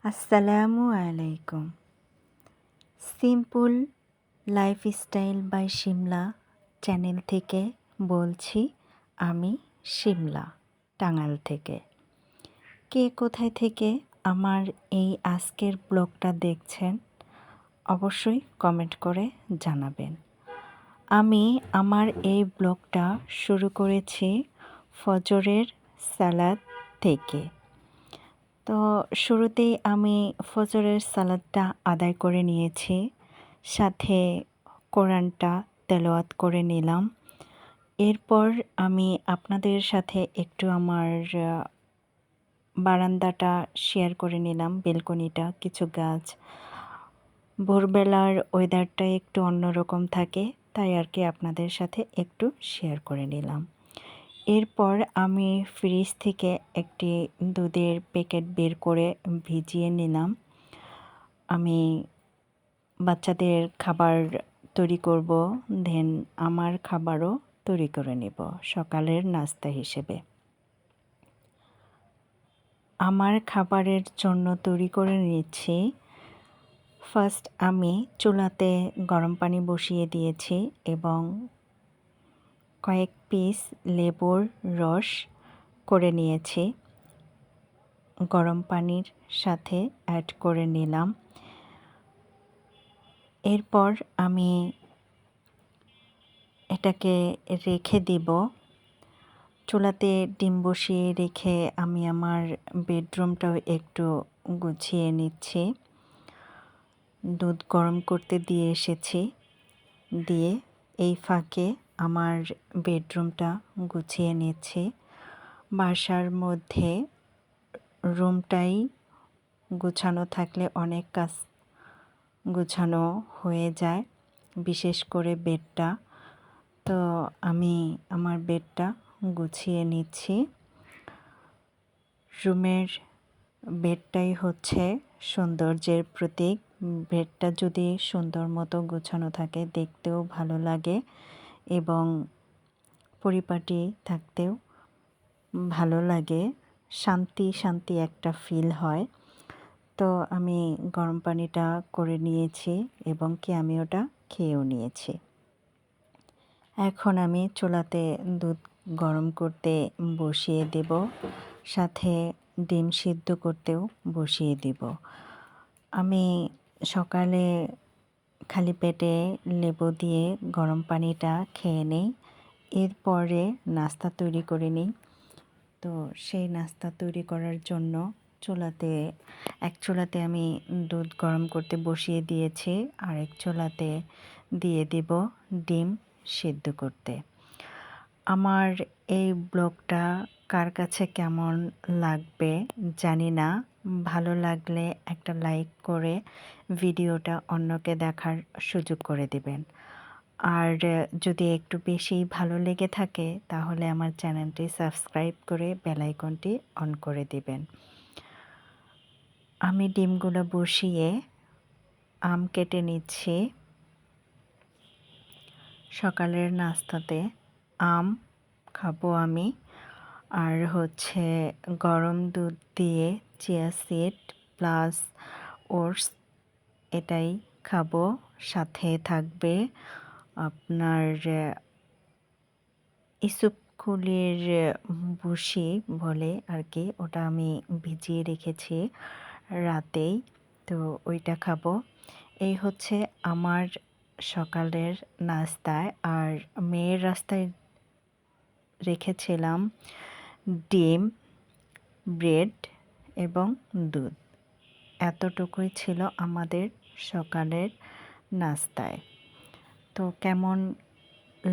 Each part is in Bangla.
আসসালামু আলাইকুম। Simple lifestyle by Shimla channel থেকে বলছি আমি শিমলা, টাঙ্গাইল থেকে। কে কোথায় থেকে আমার এই আজকের ব্লগটা দেখছেন অবশ্যই কমেন্ট করে জানাবেন। আমি আমার এই ব্লগটা শুরু করেছি ফজরের সালাত থেকে। তো শুরুতেই আমি ফজরের সালাতটা আদায় করে নিয়েছি, সাথে কোরআনটা তেলাওয়াত করে নিলাম। এরপর আমি আপনাদের সাথে একটু আমার বারান্দাটা শেয়ার করে নিলাম, বেলকনিটা, কিছু গাছ। ভোরবেলার ওয়েদারটা একটু অন্যরকম থাকে, তাই আর কি আপনাদের সাথে একটু শেয়ার করে নিলাম। এরপর আমি ফ্রিজ থেকে একটি দুধের প্যাকেট বের করে ভিজিয়ে নিলাম। আমি বাচ্চাদের খাবার তৈরি করব, দেন আমার খাবারও তৈরি করে নেব সকালের নাস্তা হিসেবে। আমার খাবারের জন্য তৈরি করে নিচ্ছি। ফার্স্ট আমি চুলাতে গরম পানি বসিয়ে দিয়েছি এবং কয়েক পিস লেবুর রস করে নিয়েছি, গরম পানির সাথে অ্যাড করে নিলাম। এরপর আমি এটাকে রেখে দিব। চুলাতে ডিম বসিয়ে রেখে আমি আমার বেডরুমটাও একটু গুছিয়ে নিচ্ছি। দুধ গরম করতে দিয়ে এসেছি, দিয়ে এই ফাঁকে আমার বেডরুমটা গুছিয়ে নিচ্ছি। বাসার মধ্যে রুমটাই গুছানো থাকলে অনেক কাজ গুছানো হয়ে যায়, বিশেষ করে বেডটা। তো আমি আমার বেডটা গুছিয়ে নিচ্ছি। রুমের বেডটাই হচ্ছে সৌন্দর্যের প্রতীক। বেডটা যদি সুন্দর মতো গোছানো থাকে দেখতেও ভালো লাগে এবং পরিপাটি থাকতেও ভালো লাগে, শান্তি শান্তি একটা ফিল হয়। তো আমি গরম পানিটা করে নিয়েছি এবং কি আমি ওটা খেয়েও নিয়েছি। এখন আমি চুলাতে দুধ গরম করতে বসিয়ে দেব, সাথে ডিম সিদ্ধ করতেও বসিয়ে দিব। আমি সকালে খালি পেটে লেবু দিয়ে গরম পানিটা খেয়ে নেই, এরপরে নাস্তা তৈরি করে নিই। তো সেই নাস্তা তৈরি করার জন্য এক চুলাতে আমি দুধ গরম করতে বসিয়ে দিয়েছি, আর এক চুলাতে দিয়ে দিব ডিম সিদ্ধ করতে। আমার এই ব্লগটা কার কাছে কেমন লাগবে জানি না, ভালো লাগলে একটা লাইক করে ভিডিওটা অন্যকে দেখার সুযোগ করে দিবেন। আর যদি একটু বেশি ভালো লেগে থাকে তাহলে আমার চ্যানেলটি সাবস্ক্রাইব করে বেল আইকনটি অন করে দিবেন। আমি ডিমগুলো বসিয়ে আম কেটে নিচ্ছি। সকালের নাস্তাতে আম খাবো আমি, আর হচ্ছে গরম দুধ দিয়ে চিয়া সিড প্লাস ওটস এটাই খাবো। সাথে থাকবে আপনার ইসুপখুলির ভুসি বলে আর কি, ওটা আমি ভিজিয়ে রেখেছি রাতেই, তো ওইটা খাবো। এই হচ্ছে আমার সকালের নাস্তায়। আর মেয়ের রাস্তায় রেখেছিলাম ডিম, ব্রেড এবং দুধ। এতটুকুই ছিল আমাদের সকালের নাস্তায়। তো কেমন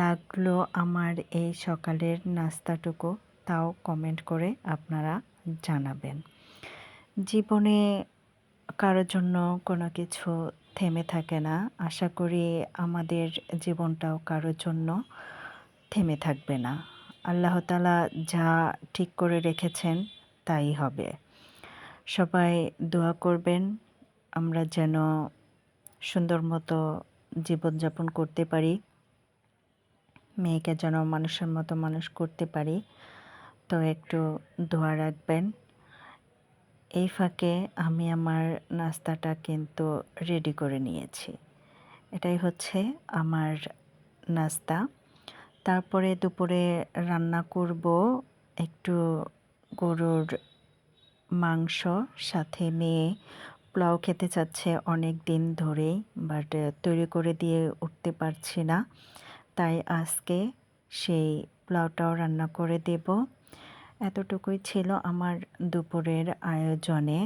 লাগলো আমার এই সকালের নাস্তাটুকু তাও কমেন্ট করে আপনারা জানাবেন। জীবনে কারোর জন্য কোনো কিছু থেমে থাকে না, আশা করি আমাদের জীবনটাও কারোর জন্য থেমে থাকবে না। আল্লাহ তাআলা যা ঠিক করে রেখেছেন তাই হবে। সবাই দোয়া করবেন আমরা যেন সুন্দর মতো জীবনযাপন করতে পারি, মেয়েকে যেন মানুষের মতো মানুষ করতে পারি। তো একটু দোয়া রাখবেন। এই ফাঁকে আমি আমার নাস্তাটা কিন্তু রেডি করে নিয়েছি। এটাই হচ্ছে আমার নাস্তা। তারপরে দুপুরে রান্না করব একটু গরুর মাংস, সাথে মেয়ে পোলাও খেতে চাচ্ছে অনেক দিন ধরেই, বাট তৈরি করে দিয়ে উঠতে পারছি না। তাই আজকে সেই পোলাওটাও রান্না করে দেব। এতটুকুই ছিল আমার দুপুরের আয়োজনে।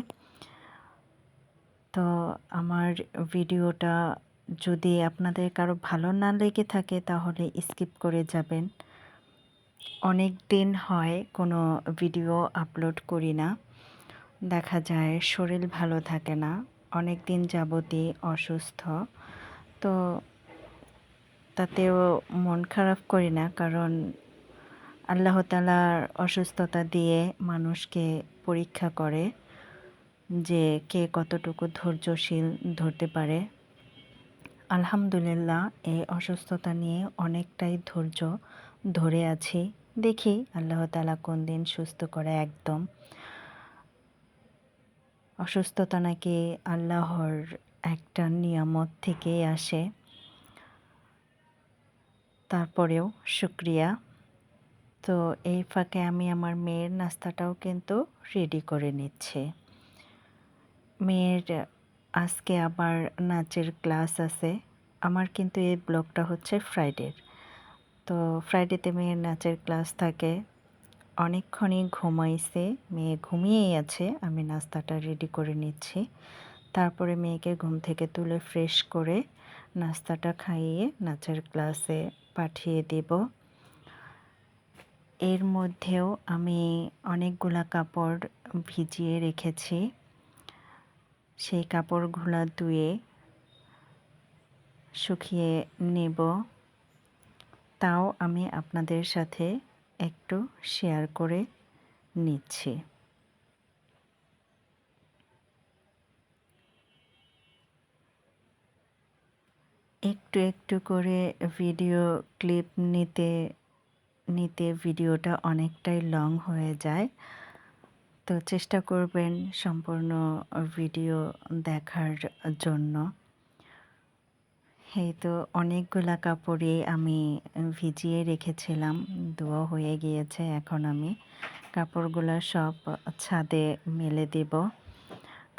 তো আমার ভিডিওটা যদি আপনাদের কারো ভালো না লেগে থাকে তাহলে স্কিপ করে যাবেন। অনেক দিন হয় কোনো ভিডিও আপলোড করি না, দেখা যায় শরীর ভালো থাকে না, অনেক দিন যাবতই অসুস্থ। তো তাতেও মন খারাপ করি না, কারণ আল্লাহ তাআলার অসুস্থতা দিয়ে মানুষকে পরীক্ষা করে যে কে কতটুকু ধৈর্যশীল ধরতে পারে। আলহামদুলিল্লাহ এই অসুস্থতা নিয়ে অনেকটাই ধৈর্য ধরে আছি। দেখি আল্লাহ তাআলা কোন দিন সুস্থ করে একদম। অসুস্থতা নাকি আল্লাহর একটা নিয়ামত থেকেই আসে। তারপরেও শুকরিয়া। তো এই ফাঁকে আমি আমার মেয়ের নাস্তাটাও কিন্তু রেডি করে নিচ্ছি। মেয়ের আজকে আবার নাচের ক্লাস আছে। আমার কিন্তু এই ব্লগটা হচ্ছে ফ্রাইডের। তো ফ্রাইডেতে মেয়ের নাচের ক্লাস থাকে। অনেকক্ষণই ঘুমাইছে, মেয়ে ঘুমিয়েই আছে। আমি নাস্তাটা রেডি করে নিচ্ছি। তারপরে মেয়েকে ঘুম থেকে তুলে ফ্রেশ করে নাস্তাটা খাইয়ে নাচের ক্লাসে পাঠিয়ে দেব। এর মধ্যেও আমি অনেকগুলা কাপড় ভিজিয়ে রেখেছি। সেই কাপড়গুলা ধুয়ে শুকিয়ে নেব। তাও আমি আপনাদের সাথে একটু শেয়ার করে নিচ্ছি। একটু একটু করে ভিডিও ক্লিপ নিতে নিতে ভিডিওটা অনেকটাই লং হয়ে যায়। তো চেষ্টা করবেন সম্পূর্ণ ভিডিও দেখার জন্য। এই তো অনেকগুলা কাপড়ই আমি ভিজিয়ে রেখেছিলাম, ধোয়া হয়ে গিয়েছে। এখন আমি কাপড়গুলো সব ছাদে মেলে দেব,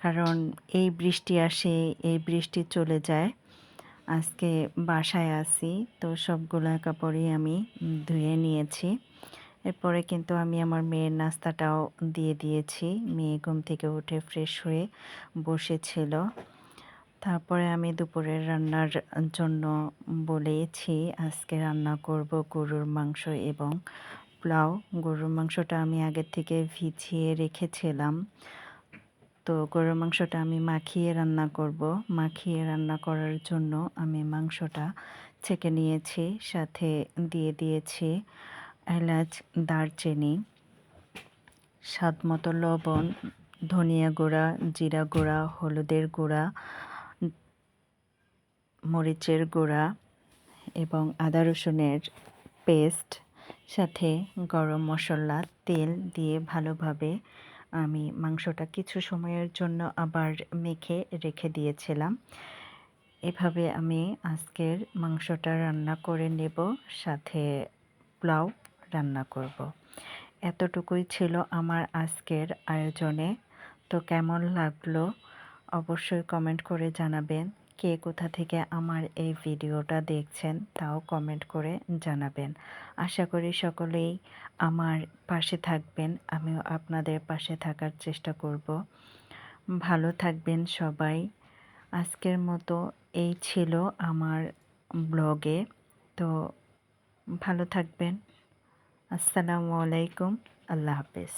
কারণ এই বৃষ্টি আসে, এই বৃষ্টি চলে যায়। আজকে বাসায় আছি, তো সবগুলা কাপড়ই আমি ধুয়ে নিয়েছি। এরপরে কিন্তু আমি আমার মেয়ের নাস্তাটাও দিয়ে দিয়েছি। মেয়ে ঘুম থেকে উঠে ফ্রেশ হয়ে বসেছিল। তারপরে আমি দুপুরের রান্নার জন্য বলেছি আজকে রান্না করব গরুর মাংস এবং পোলাও। গরুর মাংসটা আমি আগের থেকে ভিজিয়ে রেখেছিলাম। তো গরুর মাংসটা আমি মাখিয়ে রান্না করব। মাখিয়ে রান্না করার জন্য আমি মাংসটা ছেঁকে নিয়েছি, সাথে দিয়ে দিয়েছি এলাচ, দারচিনি, স্বাদ মতো লবণ, ধনিয়া গুঁড়া, জিরা গুঁড়া, হলুদের গুঁড়া, মরিচের গুঁড়া এবং আদা রসুনের পেস্ট, সাথে গরম মশলা, তেল দিয়ে ভালোভাবে আমি মাংসটা কিছু সময়ের জন্য আবার মেখে রেখে দিয়েছিলাম। এভাবে আমি আজকের মাংসটা রান্না করে নেব, সাথে পোলাও রান্না করব। এতটুকুই ছিল আমার আজকের আয়োজনে। তো কেমন লাগলো অবশ্যই কমেন্ট করে জানাবেন। কে কোথা থেকে আমার এই ভিডিওটা দেখছেন তাও কমেন্ট করে জানাবেন। আশা করি সকলেই আমার পাশে থাকবেন, আমিও আপনাদের পাশে থাকার চেষ্টা করব। ভালো থাকবেন সবাই। আজকের মতো এই ছিল আমার ব্লগে। তো ভালো থাকবেন। আসসালামু আলাইকুম। আল্লাহ হাফেজ।